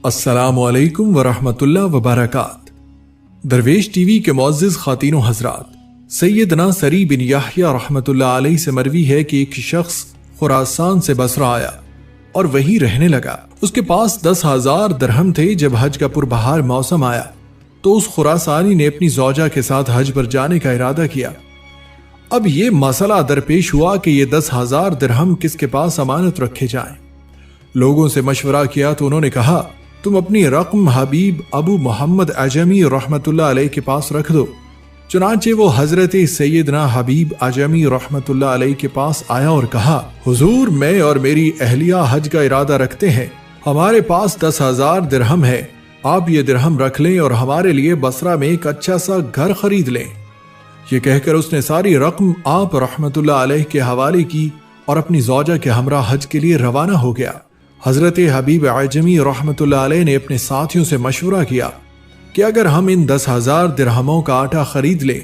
السلام علیکم ورحمۃ اللہ وبرکاتہ۔ درویش ٹی وی کے معزز خواتین و حضرات، سیدنا سری بن یحییٰ رحمۃ اللہ علیہ سے مروی ہے کہ ایک شخص خراسان سے بصرہ آیا اور وہیں رہنے لگا۔ اس کے پاس 10,000 درہم تھے۔ جب حج کا پربہار موسم آیا تو اس خراسانی نے اپنی زوجہ کے ساتھ حج پر جانے کا ارادہ کیا۔ اب یہ مسئلہ درپیش ہوا کہ یہ 10,000 درہم کس کے پاس امانت رکھے جائیں۔ لوگوں سے مشورہ کیا تو انہوں نے کہا، تم اپنی رقم حبیب ابو محمد اعجمی رحمت اللہ علیہ کے پاس رکھ دو۔ چنانچہ وہ حضرت سیدنا حبیب اعجمی رحمت اللہ علیہ کے پاس آیا اور کہا، حضور، میں اور میری اہلیہ حج کا ارادہ رکھتے ہیں، ہمارے پاس 10,000 درہم ہے، آپ یہ درہم رکھ لیں اور ہمارے لیے بصرہ میں ایک اچھا سا گھر خرید لیں۔ یہ کہہ کر اس نے ساری رقم آپ رحمت اللہ علیہ کے حوالے کی اور اپنی زوجہ کے ہمراہ حج کے لیے روانہ ہو گیا۔ حضرت حبیب اعجمی رحمت اللہ علیہ نے اپنے ساتھیوں سے مشورہ کیا کہ اگر ہم ان 10,000 درہموں کا آٹا خرید لیں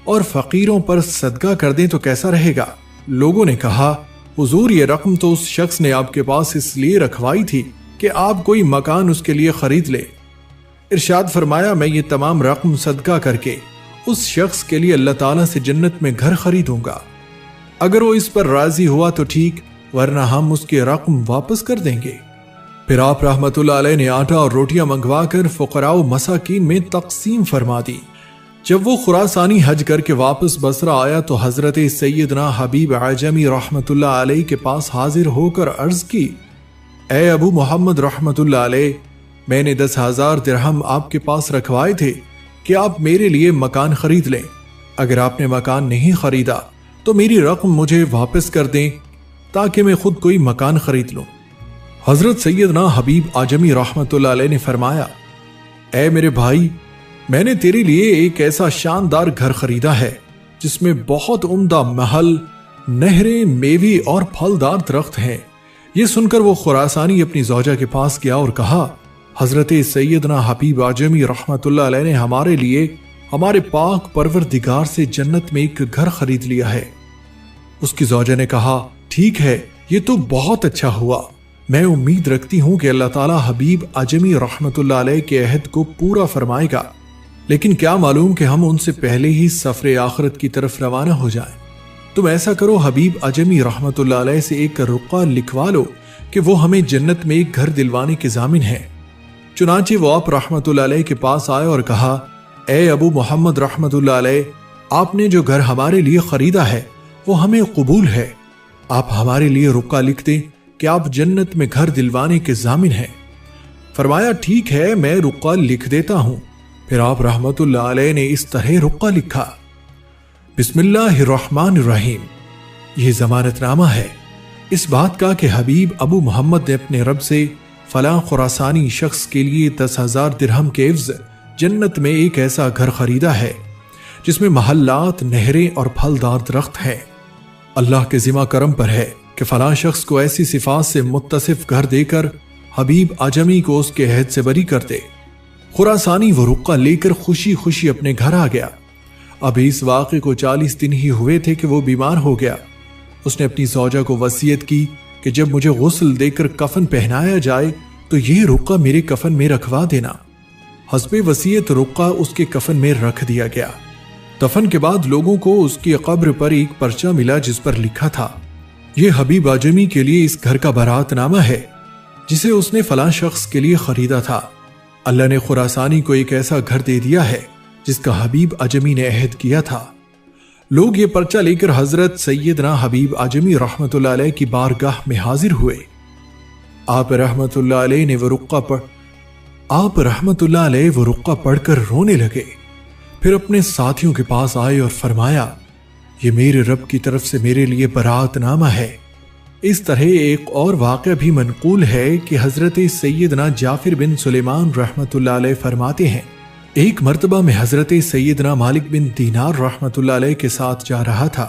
اور فقیروں پر صدقہ کر دیں تو کیسا رہے گا؟ لوگوں نے کہا، حضور، یہ رقم تو اس شخص نے آپ کے پاس اس لیے رکھوائی تھی کہ آپ کوئی مکان اس کے لیے خرید لیں۔ ارشاد فرمایا، میں یہ تمام رقم صدقہ کر کے اس شخص کے لیے اللہ تعالیٰ سے جنت میں گھر خریدوں گا۔ اگر وہ اس پر راضی ہوا تو ٹھیک، ورنہ ہم اس کی رقم واپس کر دیں گے۔ پھر آپ رحمت اللہ علیہ نے آٹا اور روٹیاں منگوا کر فقراء و مساکین میں تقسیم فرما دی۔ جب وہ خراسانی حج کر کے واپس بصرہ آیا تو حضرت سیدنا حبیب اعجمی رحمت اللہ علیہ کے پاس حاضر ہو کر عرض کی، اے ابو محمد رحمت اللہ علیہ، میں نے 10,000 درہم آپ کے پاس رکھوائے تھے کہ آپ میرے لیے مکان خرید لیں۔ اگر آپ نے مکان نہیں خریدا تو میری رقم مجھے واپس کر دیں تاکہ میں خود کوئی مکان خرید لوں۔ حضرت سیدنا حبیب اعجمی رحمت اللہ علیہ نے فرمایا، اے میرے بھائی، میں نے تیرے لیے ایک ایسا شاندار گھر خریدا ہے جس میں بہت عمدہ محل، نہریں، میوے اور پھلدار درخت ہیں۔ یہ سن کر وہ خراسانی اپنی زوجہ کے پاس گیا اور کہا، حضرت سیدنا حبیب اعجمی رحمت اللہ علیہ نے ہمارے لیے ہمارے پاک پروردگار سے جنت میں ایک گھر خرید لیا ہے۔ اس کی زوجہ نے کہا، ٹھیک ہے، یہ تو بہت اچھا ہوا، میں امید رکھتی ہوں کہ اللہ تعالیٰ حبیب اعجمی رحمت اللہ علیہ کے عہد کو پورا فرمائے گا، لیکن کیا معلوم کہ ہم ان سے پہلے ہی سفر آخرت کی طرف روانہ ہو جائیں۔ تم ایسا کرو، حبیب اعجمی رحمت اللہ علیہ سے ایک رقعہ لکھوا لو کہ وہ ہمیں جنت میں ایک گھر دلوانے کے ضامن ہے۔ چنانچہ وہ آپ رحمت اللہ علیہ کے پاس آئے اور کہا، اے ابو محمد رحمت اللہ علیہ، آپ نے جو گھر ہمارے لیے خریدا ہے وہ ہمیں قبول ہے، آپ ہمارے لیے رقعہ لکھ دیں کہ آپ جنت میں گھر دلوانے کے ضامن ہیں۔ فرمایا، ٹھیک ہے، میں رقعہ لکھ دیتا ہوں۔ پھر آپ رحمت اللہ علیہ نے اس طرح رقعہ لکھا، بسم اللہ الرحمن الرحیم۔ یہ ضمانت نامہ ہے اس بات کا کہ حبیب ابو محمد نے اپنے رب سے فلاں خراسانی شخص کے لیے 10,000 درہم کے عوض جنت میں ایک ایسا گھر خریدا ہے جس میں محلات، نہریں اور پھلدار درخت ہیں۔ اللہ کے ذمہ کرم پر ہے کہ فلاں شخص کو ایسی صفات سے متصف گھر دے کر حبیب اعجمی کو اس کے عہد سے بری کر دے۔ خراسانی وہ رقعہ لے کر خوشی خوشی اپنے گھر آ گیا۔ ابھی اس واقعے کو 40 دن ہی ہوئے تھے کہ وہ بیمار ہو گیا۔ اس نے اپنی زوجہ کو وصیت کی کہ جب مجھے غسل دے کر کفن پہنایا جائے تو یہ رقعہ میرے کفن میں رکھوا دینا۔ حسب وصیت رقعہ اس کے کفن میں رکھ دیا گیا۔ دفن کے بعد لوگوں کو اس کی قبر پر ایک پرچہ ملا جس پر لکھا تھا، یہ حبیب اعجمی کے لیے اس گھر کا برات نامہ ہے جسے اس نے فلاں شخص کے لیے خریدا تھا۔ اللہ نے خراسانی کو ایک ایسا گھر دے دیا ہے جس کا حبیب اعجمی نے عہد کیا تھا۔ لوگ یہ پرچہ لے کر حضرت سیدنا حبیب اعجمی رحمت اللہ علیہ کی بارگاہ میں حاضر ہوئے۔ آپ رحمت اللہ علیہ وہ رقعہ پڑھ کر رونے لگے۔ پھر اپنے ساتھیوں کے پاس آئے اور فرمایا، یہ میرے رب کی طرف سے میرے لیے برات نامہ ہے۔ اس طرح ایک اور واقعہ بھی منقول ہے کہ حضرت سیدنا جعفر بن سلیمان رحمت اللہ علیہ فرماتے ہیں، ایک مرتبہ میں حضرت سیدنا مالک بن دینار رحمت اللہ علیہ کے ساتھ جا رہا تھا۔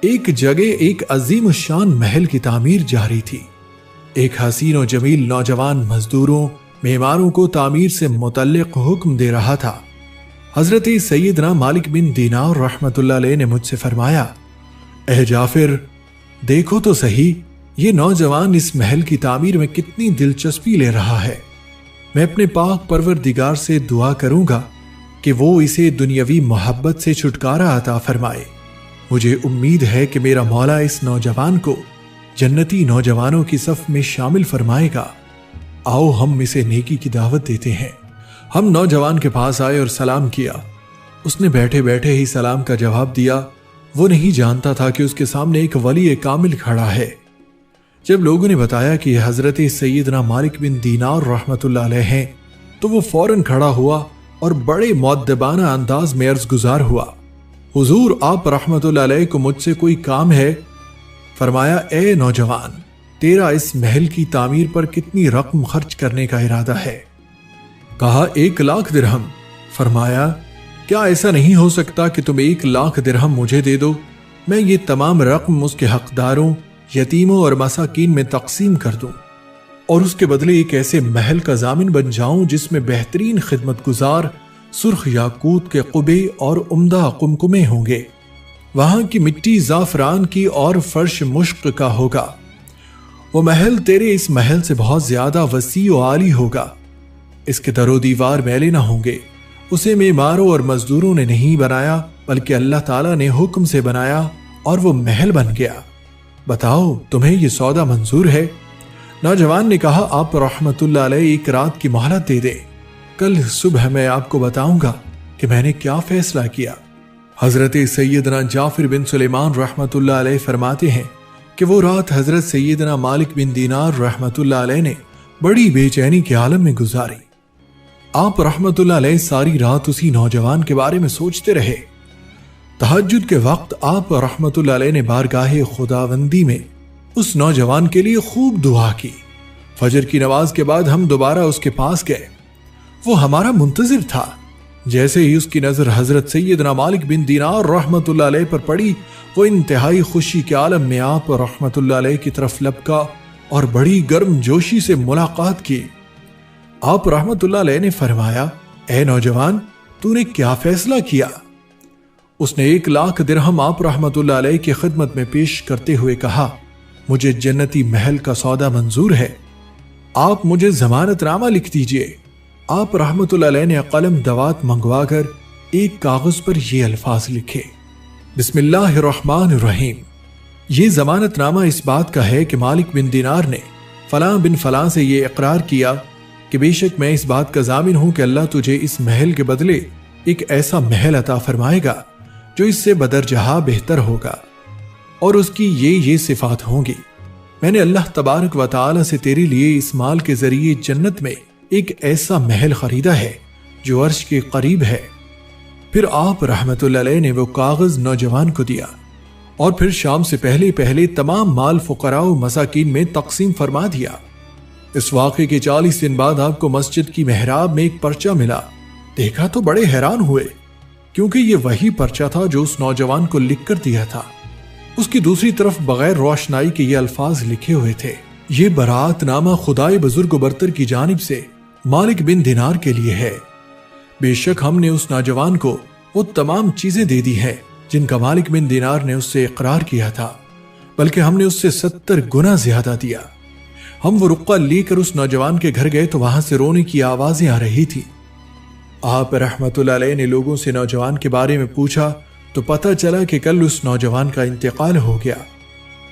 ایک جگہ ایک عظیم الشان محل کی تعمیر جاری تھی۔ ایک حسین و جمیل نوجوان مزدوروں، معماروں کو تعمیر سے متعلق حکم دے رہا تھا۔ حضرت سیدنا مالک بن دینار رحمت اللہ علیہ نے مجھ سے فرمایا، اے جعفر، دیکھو تو صحیح یہ نوجوان اس محل کی تعمیر میں کتنی دلچسپی لے رہا ہے۔ میں اپنے پاک پروردگار سے دعا کروں گا کہ وہ اسے دنیاوی محبت سے چھٹکارا عطا فرمائے۔ مجھے امید ہے کہ میرا مولا اس نوجوان کو جنتی نوجوانوں کی صف میں شامل فرمائے گا۔ آؤ ہم اسے نیکی کی دعوت دیتے ہیں۔ ہم نوجوان کے پاس آئے اور سلام کیا۔ اس نے بیٹھے بیٹھے ہی سلام کا جواب دیا۔ وہ نہیں جانتا تھا کہ اس کے سامنے ایک ولی کامل کھڑا ہے۔ جب لوگوں نے بتایا کہ یہ حضرت سیدنا مالک بن دینار رحمت اللہ علیہ ہیں تو وہ فوراً کھڑا ہوا اور بڑے مؤدبانہ انداز میں عرض گزار ہوا، حضور آپ رحمت اللہ علیہ کو مجھ سے کوئی کام ہے؟ فرمایا، اے نوجوان، تیرا اس محل کی تعمیر پر کتنی رقم خرچ کرنے کا ارادہ ہے؟ کہا 1,00,000 درہم۔ فرمایا، کیا ایسا نہیں ہو سکتا کہ تم 1,00,000 درہم مجھے دے دو، میں یہ تمام رقم اس کے حقداروں، یتیموں اور مساکین میں تقسیم کر دوں اور اس کے بدلے ایک ایسے محل کا ضامن بن جاؤں جس میں بہترین خدمت گزار سرخ یاقوت کے قبے اور عمدہ قمقمے ہوں گے، وہاں کی مٹی زعفران کی اور فرش مشق کا ہوگا۔ وہ محل تیرے اس محل سے بہت زیادہ وسیع و عالی ہوگا، اس کے در و دیوار میلے نہ ہوں گے، اسے معماروں اور مزدوروں نے نہیں بنایا بلکہ اللہ تعالیٰ نے حکم سے بنایا اور وہ محل بن گیا۔ بتاؤ تمہیں یہ سودا منظور ہے؟ نوجوان نے کہا، آپ رحمت اللہ علیہ ایک رات کی مہلت دے دیں، کل صبح میں آپ کو بتاؤں گا کہ میں نے کیا فیصلہ کیا۔ حضرت سیدنا جعفر بن سلیمان رحمت اللہ علیہ فرماتے ہیں کہ وہ رات حضرت سیدنا مالک بن دینار رحمت اللہ علیہ نے بڑی بے چینی کے عالم میں گزاری۔ آپ رحمت اللہ علیہ ساری رات اسی نوجوان کے بارے میں سوچتے رہے۔ تہجد کے وقت آپ رحمت اللہ علیہ نے بارگاہ خداوندی میں اس نوجوان کے لیے خوب دعا کی۔ فجر کی نماز کے بعد ہم دوبارہ اس کے پاس گئے۔ وہ ہمارا منتظر تھا۔ جیسے ہی اس کی نظر حضرت سیدنا مالک بن دینار رحمت اللہ علیہ پر پڑی، وہ انتہائی خوشی کے عالم میں آپ رحمت اللہ علیہ کی طرف لپکا اور بڑی گرم جوشی سے ملاقات کی۔ آپ رحمت اللہ علیہ نے فرمایا، اے نوجوان، تو نے کیا فیصلہ کیا؟ اس نے 1,00,000 درہم آپ رحمت اللہ علیہ کی خدمت میں پیش کرتے ہوئے کہا، مجھے جنتی محل کا سودا منظور ہے، آپ مجھے ضمانت نامہ لکھ دیجئے۔ آپ رحمت اللہ علیہ نے قلم دوات منگوا کر ایک کاغذ پر یہ الفاظ لکھے، بسم اللہ الرحمن الرحیم۔ یہ ضمانت نامہ اس بات کا ہے کہ مالک بن دینار نے فلاں بن فلاں سے یہ اقرار کیا کہ بے شک میں اس بات کا ضامن ہوں کہ اللہ تجھے اس محل کے بدلے ایک ایسا محل عطا فرمائے گا جو اس سے بدرجہ بہتر ہوگا اور اس کی یہ صفات ہوں گی۔ میں نے اللہ تبارک و تعالی سے تیرے لیے اس مال کے ذریعے جنت میں ایک ایسا محل خریدا ہے جو عرش کے قریب ہے۔ پھر آپ رحمت اللہ علیہ نے وہ کاغذ نوجوان کو دیا اور پھر شام سے پہلے تمام مال فقراء و مساکین میں تقسیم فرما دیا۔ اس واقعے کے 40 دن بعد آپ کو مسجد کی محراب میں ایک پرچہ ملا۔ دیکھا تو بڑے حیران ہوئے، کیونکہ یہ وہی پرچہ تھا جو اس نوجوان کو لکھ کر دیا تھا۔ اس کی دوسری طرف بغیر روشنائی کے یہ الفاظ لکھے ہوئے تھے، یہ برات نامہ خدائے بزرگ و برتر کی جانب سے مالک بن دینار کے لیے ہے۔ بے شک ہم نے اس نوجوان کو وہ تمام چیزیں دے دی ہیں جن کا مالک بن دینار نے اس سے اقرار کیا تھا، بلکہ ہم نے اس سے 70 گنا زیادہ دیا۔ ہم وہ رقعہ لے کر اس نوجوان کے گھر گئے تو وہاں سے رونے کی آوازیں آ رہی تھی۔ آپ رحمت اللہ علیہ نے لوگوں سے نوجوان کے بارے میں پوچھا تو پتہ چلا کہ کل اس نوجوان کا انتقال ہو گیا۔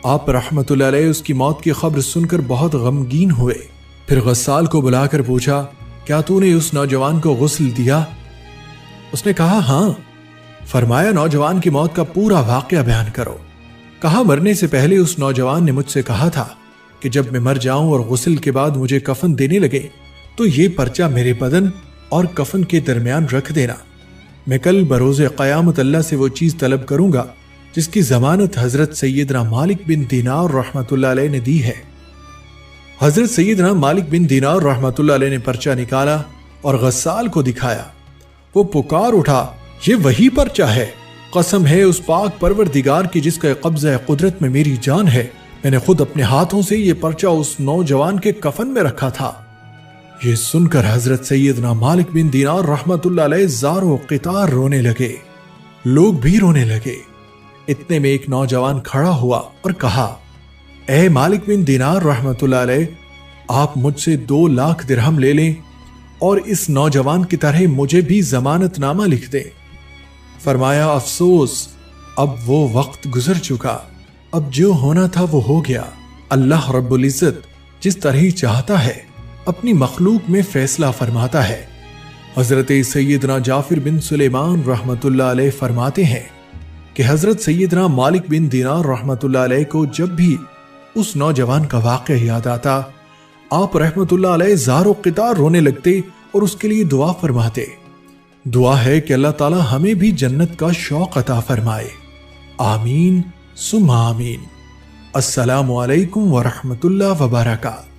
آپ رحمت اللہ علیہ اس کی موت کی خبر سن کر بہت غمگین ہوئے۔ پھر غسال کو بلا کر پوچھا، کیا تو نے اس نوجوان کو غسل دیا؟ اس نے کہا، ہاں۔ فرمایا، نوجوان کی موت کا پورا واقعہ بیان کرو۔ کہا، مرنے سے پہلے اس نوجوان نے مجھ سے کہا تھا کہ جب میں مر جاؤں اور غسل کے بعد مجھے کفن دینے لگے تو یہ پرچہ میرے بدن اور کفن کے درمیان رکھ دینا۔ میں کل بروز قیامت اللہ سے وہ چیز طلب کروں گا جس کی ضمانت حضرت سیدنا مالک بن دینار رحمت اللہ علیہ نے دی ہے۔ حضرت سیدنا مالک بن دینار رحمت اللہ علیہ نے پرچہ نکالا اور غسال کو دکھایا۔ وہ پکار اٹھا، یہ وہی پرچہ ہے، قسم ہے اس پاک پروردگار کی جس کا قبضہ قدرت میں میری جان ہے، میں نے خود اپنے ہاتھوں سے یہ پرچہ اس نوجوان کے کفن میں رکھا تھا۔ یہ سن کر حضرت سیدنا مالک بن دینار رحمت اللہ علیہ زار و قطار رونے لگے، لوگ بھی رونے لگے۔ اتنے میں ایک نوجوان کھڑا ہوا اور کہا، اے مالک بن دینار رحمت اللہ علیہ، آپ مجھ سے 2,00,000 درہم لے لیں اور اس نوجوان کی طرح مجھے بھی ضمانت نامہ لکھ دیں۔ فرمایا افسوس، اب وہ وقت گزر چکا، اب جو ہونا تھا وہ ہو گیا۔ اللہ رب العزت جس طرح چاہتا ہے اپنی مخلوق میں فیصلہ فرماتا ہے۔ حضرت سیدنا جعفر بن سلیمان رحمت اللہ علیہ فرماتے ہیں کہ حضرت سیدنا مالک بن دینار رحمت اللہ علیہ کو جب بھی اس نوجوان کا واقعہ یاد آتا، آپ رحمت اللہ علیہ زار و قطار رونے لگتے اور اس کے لیے دعا فرماتے۔ دعا ہے کہ اللہ تعالی ہمیں بھی جنت کا شوق عطا فرمائے، آمین ثم آمین۔ السلام علیکم ورحمۃ اللہ وبرکاتہ۔